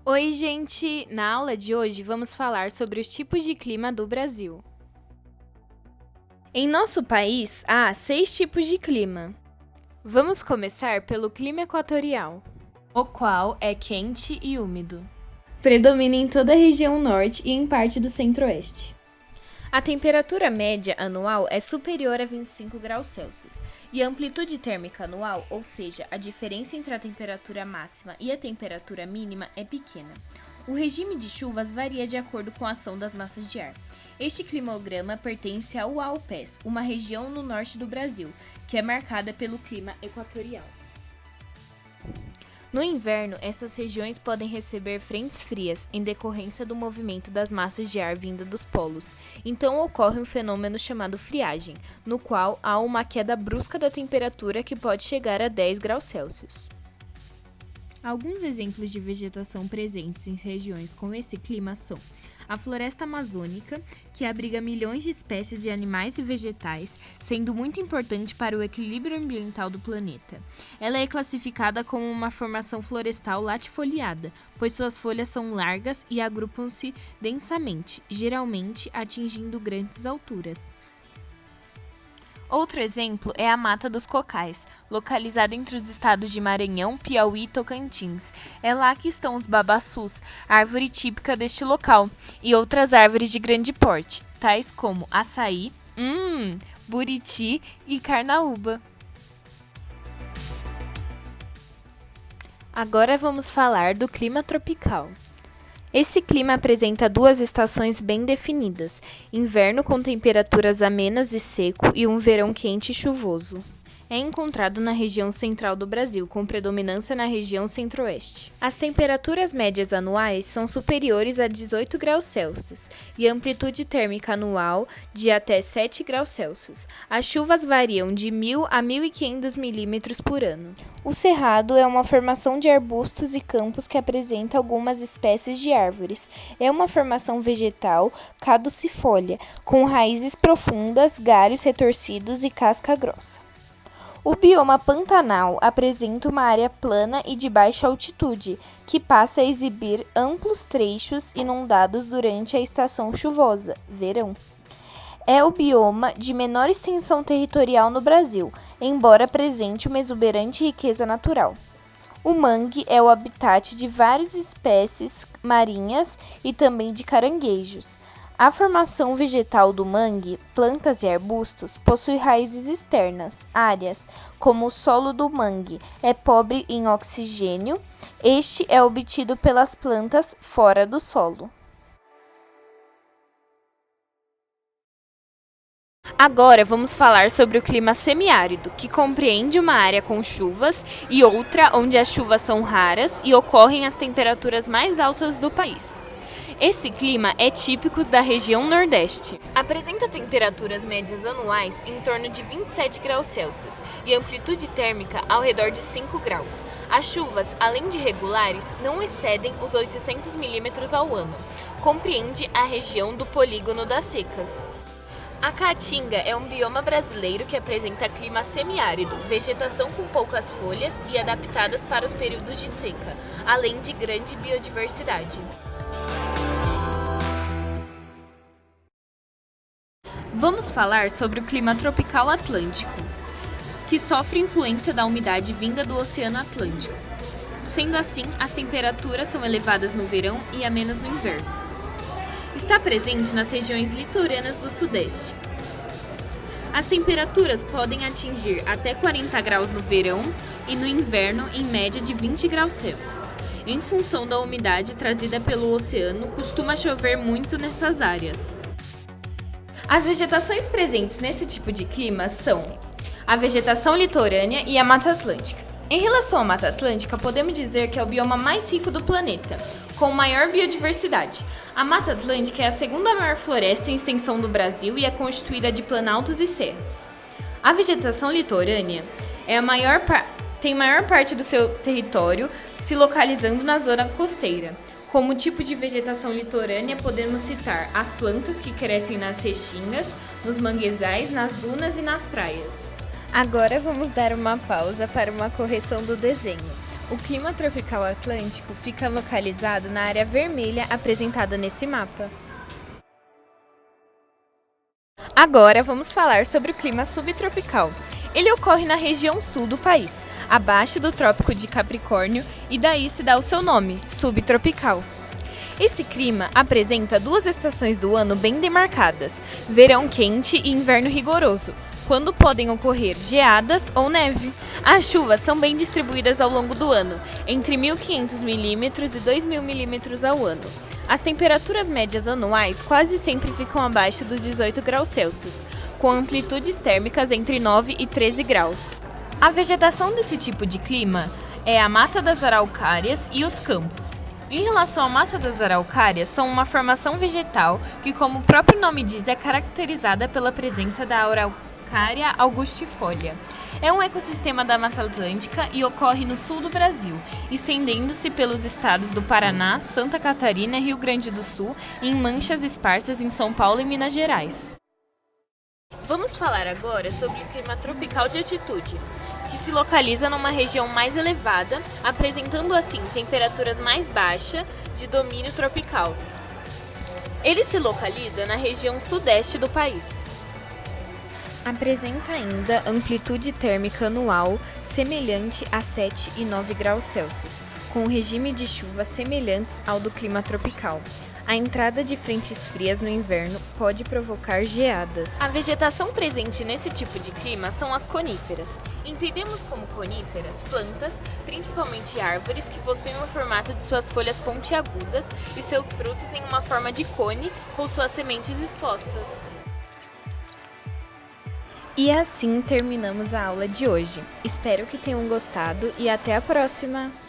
Oi, gente! Na aula de hoje vamos falar sobre os tipos de clima do Brasil. Em nosso país, há 6 tipos de clima. Vamos começar pelo clima equatorial, o qual é quente e úmido. Predomina em toda a região norte e em parte do centro-oeste. A temperatura média anual é superior a 25 graus Celsius e a amplitude térmica anual, ou seja, a diferença entre a temperatura máxima e a temperatura mínima, é pequena. O regime de chuvas varia de acordo com a ação das massas de ar. Este climograma pertence ao Alpes, uma região no norte do Brasil, que é marcada pelo clima equatorial. No inverno, essas regiões podem receber frentes frias em decorrência do movimento das massas de ar vinda dos polos. Então ocorre um fenômeno chamado friagem, no qual há uma queda brusca da temperatura que pode chegar a 10 graus Celsius. Alguns exemplos de vegetação presentes em regiões com esse clima são a floresta amazônica, que abriga milhões de espécies de animais e vegetais, sendo muito importante para o equilíbrio ambiental do planeta. Ela é classificada como uma formação florestal latifoliada, pois suas folhas são largas e agrupam-se densamente, geralmente atingindo grandes alturas. Outro exemplo é a Mata dos Cocais, localizada entre os estados de Maranhão, Piauí e Tocantins. É lá que estão os babaçus, árvore típica deste local, e outras árvores de grande porte, tais como açaí, buriti e carnaúba. Agora vamos falar do clima tropical. Esse clima apresenta 2 estações bem definidas: inverno com temperaturas amenas e seco e um verão quente e chuvoso. É encontrado na região central do Brasil, com predominância na região centro-oeste. As temperaturas médias anuais são superiores a 18 graus Celsius e a amplitude térmica anual de até 7 graus Celsius. As chuvas variam de 1.000 a 1.500 milímetros por ano. O cerrado é uma formação de arbustos e campos que apresenta algumas espécies de árvores. É uma formação vegetal caducifólia, com raízes profundas, galhos retorcidos e casca grossa. O bioma pantanal apresenta uma área plana e de baixa altitude, que passa a exibir amplos trechos inundados durante a estação chuvosa, verão. É o bioma de menor extensão territorial no Brasil, embora apresente uma exuberante riqueza natural. O mangue é o habitat de várias espécies marinhas e também de caranguejos. A formação vegetal do mangue, plantas e arbustos, possui raízes externas, áreas, como o solo do mangue é pobre em oxigênio, este é obtido pelas plantas fora do solo. Agora vamos falar sobre o clima semiárido, que compreende uma área com chuvas e outra onde as chuvas são raras e ocorrem as temperaturas mais altas do país. Esse clima é típico da região Nordeste. Apresenta temperaturas médias anuais em torno de 27 graus Celsius e amplitude térmica ao redor de 5 graus. As chuvas, além de regulares, não excedem os 800 milímetros ao ano. Compreende a região do Polígono das Secas. A Caatinga é um bioma brasileiro que apresenta clima semiárido, vegetação com poucas folhas e adaptadas para os períodos de seca, além de grande biodiversidade. Vamos falar sobre o clima tropical atlântico, que sofre influência da umidade vinda do Oceano Atlântico. Sendo assim, as temperaturas são elevadas no verão e amenas no inverno. Está presente nas regiões litorâneas do Sudeste. As temperaturas podem atingir até 40 graus no verão e no inverno em média de 20 graus Celsius. Em função da umidade trazida pelo oceano, costuma chover muito nessas áreas. As vegetações presentes nesse tipo de clima são a vegetação litorânea e a Mata Atlântica. Em relação à Mata Atlântica, podemos dizer que é o bioma mais rico do planeta, com maior biodiversidade. A Mata Atlântica é a segunda maior floresta em extensão do Brasil e é constituída de planaltos e serras. A vegetação litorânea tem maior parte do seu território se localizando na zona costeira. Como tipo de vegetação litorânea, podemos citar as plantas que crescem nas restingas, nos manguezais, nas dunas e nas praias. Agora vamos dar uma pausa para uma correção do desenho. O clima tropical atlântico fica localizado na área vermelha apresentada nesse mapa. Agora vamos falar sobre o clima subtropical. Ele ocorre na região sul do país, abaixo do Trópico de Capricórnio, e daí se dá o seu nome, subtropical. Esse clima apresenta duas estações do ano bem demarcadas, verão quente e inverno rigoroso, quando podem ocorrer geadas ou neve. As chuvas são bem distribuídas ao longo do ano, entre 1.500 mm e 2.000 mm ao ano. As temperaturas médias anuais quase sempre ficam abaixo dos 18 graus Celsius, com amplitudes térmicas entre 9 e 13 graus. A vegetação desse tipo de clima é a mata das araucárias e os campos. Em relação à mata das araucárias, são uma formação vegetal que, como o próprio nome diz, é caracterizada pela presença da Araucária augustifolia. É um ecossistema da Mata Atlântica e ocorre no sul do Brasil, estendendo-se pelos estados do Paraná, Santa Catarina e Rio Grande do Sul, e em manchas esparsas em São Paulo e Minas Gerais. Vamos falar agora sobre o clima tropical de altitude, que se localiza numa região mais elevada, apresentando assim temperaturas mais baixas de domínio tropical. Ele se localiza na região sudeste do país. Apresenta ainda amplitude térmica anual semelhante a 7 e 9 graus Celsius, com um regime de chuvas semelhantes ao do clima tropical. A entrada de frentes frias no inverno pode provocar geadas. A vegetação presente nesse tipo de clima são as coníferas. Entendemos como coníferas plantas, principalmente árvores, que possuem o formato de suas folhas pontiagudas e seus frutos em uma forma de cone com suas sementes expostas. E assim terminamos a aula de hoje. Espero que tenham gostado e até a próxima!